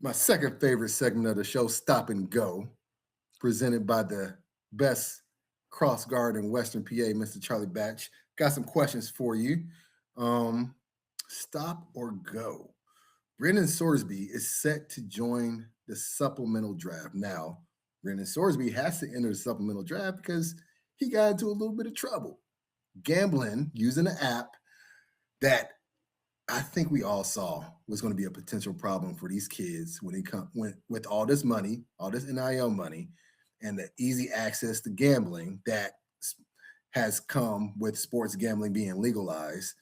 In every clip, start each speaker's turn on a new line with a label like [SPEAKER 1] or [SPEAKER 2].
[SPEAKER 1] My second favorite segment of the show, Stop and Go, presented by the best cross guard in Western PA, Mr. Charlie Batch. Got some questions for you. Um, Stop or go? Brendan Sorsby is set to join the supplemental draft. Now, Brendan Sorsby has to enter the supplemental draft because he got into a little bit of trouble gambling using an app that I think we all saw was going to be a potential problem for these kids when they come with all this money, all this NIL money, and the easy access to gambling that has come with sports gambling being legalized.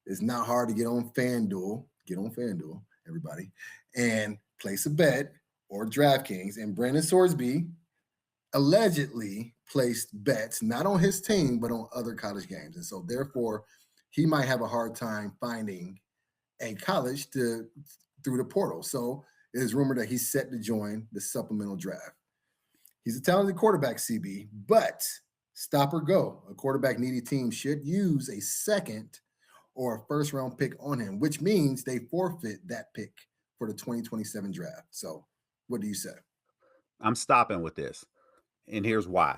[SPEAKER 1] It's not hard to get on FanDuel. Get on FanDuel, everybody, and place a bet or DraftKings. And Brandon Sorsby allegedly placed bets not on his team but on other college games, and so therefore he might have a hard time finding a college through the portal. So it is rumored that he's set to join the supplemental draft. He's a talented quarterback, CB, but stop or go. A quarterback needy team should use a second or a first round pick on him, which means they forfeit that pick for the 2027 draft. So what do you say?
[SPEAKER 2] I'm stopping with this. And here's why.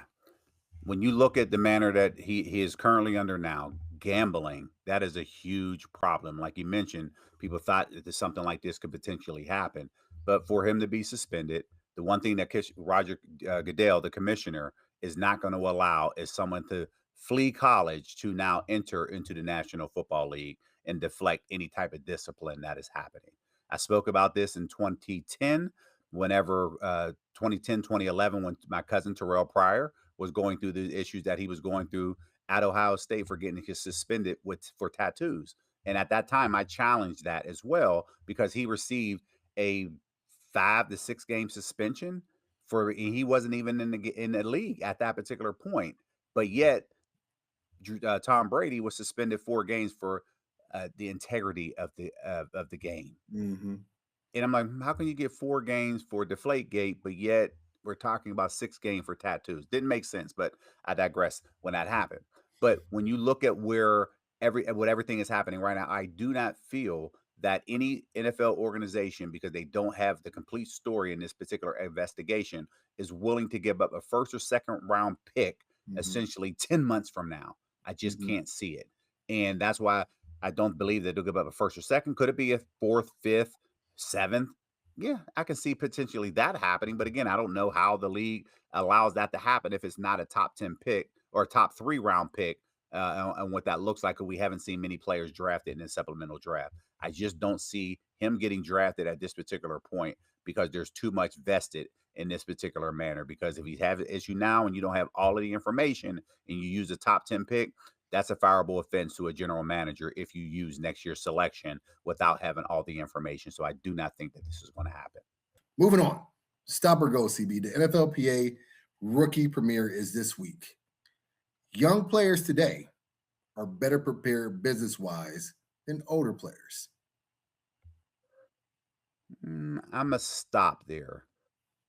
[SPEAKER 2] When you look at the manner that he is currently under now, gambling, that is a huge problem. Like you mentioned, people thought that something like this could potentially happen. But for him to be suspended, the one thing that Roger Goodell, the commissioner, is not going to allow is someone to flee college to now enter into the National Football League and deflect any type of discipline that is happening. I spoke about this in 2010, whenever 2010, 2011, when my cousin Terrell Pryor was going through the issues that he was going through at Ohio State for getting his suspended for tattoos. And at that time, I challenged that as well because he received a 5 to 6 game suspension for he wasn't even in the league at that particular point. But yet, Tom Brady was suspended 4 games for the integrity of the game.
[SPEAKER 1] Mm-hmm.
[SPEAKER 2] And I'm like, how can you get 4 games for Deflategate, but yet we're talking about 6 games for tattoos? Didn't make sense, but I digress when that happened. But when you look at where everything is happening right now, I do not feel that any NFL organization, because they don't have the complete story in this particular investigation, is willing to give up a first or second round pick essentially 10 months from now. I just can't see it. And that's why I don't believe that they'll give up a first or second. Could it be a fourth, fifth, seventh? Yeah, I can see potentially that happening. But again, I don't know how the league allows that to happen if it's not a top 10 pick or a top 3 round pick, and what that looks like. We haven't seen many players drafted in the supplemental draft. I just don't see him getting drafted at this particular point because there's too much vested in this particular manner. Because if he has an issue now and you don't have all of the information and you use a top 10 pick, that's a fireable offense to a general manager if you use next year's selection without having all the information. So I do not think that this is going to happen.
[SPEAKER 1] Moving on. Stop or go, CB. The NFLPA rookie premiere is this week. Young players today are better prepared business-wise than older players.
[SPEAKER 2] I'm a stop there.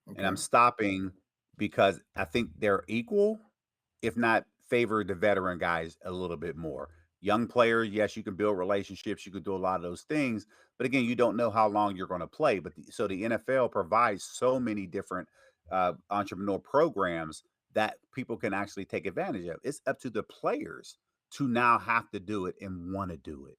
[SPEAKER 1] Okay.
[SPEAKER 2] And I'm stopping because I think they're equal, if not favor the veteran guys a little bit more. Young players, yes, you can build relationships, you can do a lot of those things, but again, you don't know how long you're going to play. So the NFL provides so many different entrepreneur programs that people can actually take advantage of. It's up to the players to now have to do it and want to do it.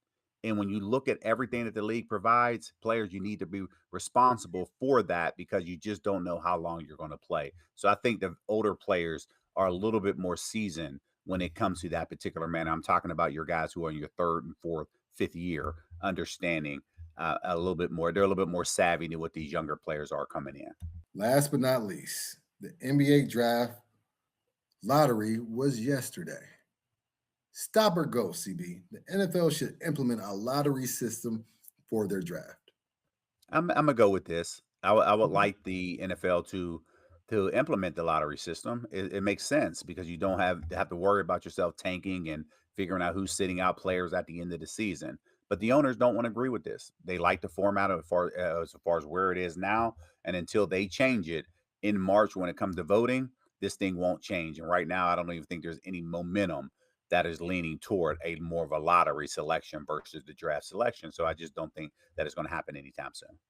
[SPEAKER 2] And when you look at everything that the league provides, players, you need to be responsible for that because you just don't know how long you're going to play. So I think the older players are a little bit more seasoned when it comes to that particular manner. I'm talking about your guys who are in your third and fourth, fifth year, understanding a little bit more. They're a little bit more savvy than what these younger players are coming in.
[SPEAKER 1] Last but not least, the NBA draft lottery was yesterday. Stop or go, CB. The NFL should implement a lottery system for their draft.
[SPEAKER 2] I'm gonna go with this. I would like the NFL to implement the lottery system. It makes sense because you don't have to worry about yourself tanking and figuring out who's sitting out players at the end of the season. But the owners don't want to agree with this. They like the format as far as where it is now, and until they change it in March when it comes to voting, this thing won't change. And right now, I don't even think there's any momentum that is leaning toward a more of a lottery selection versus the draft selection. So I just don't think that it's going to happen anytime soon.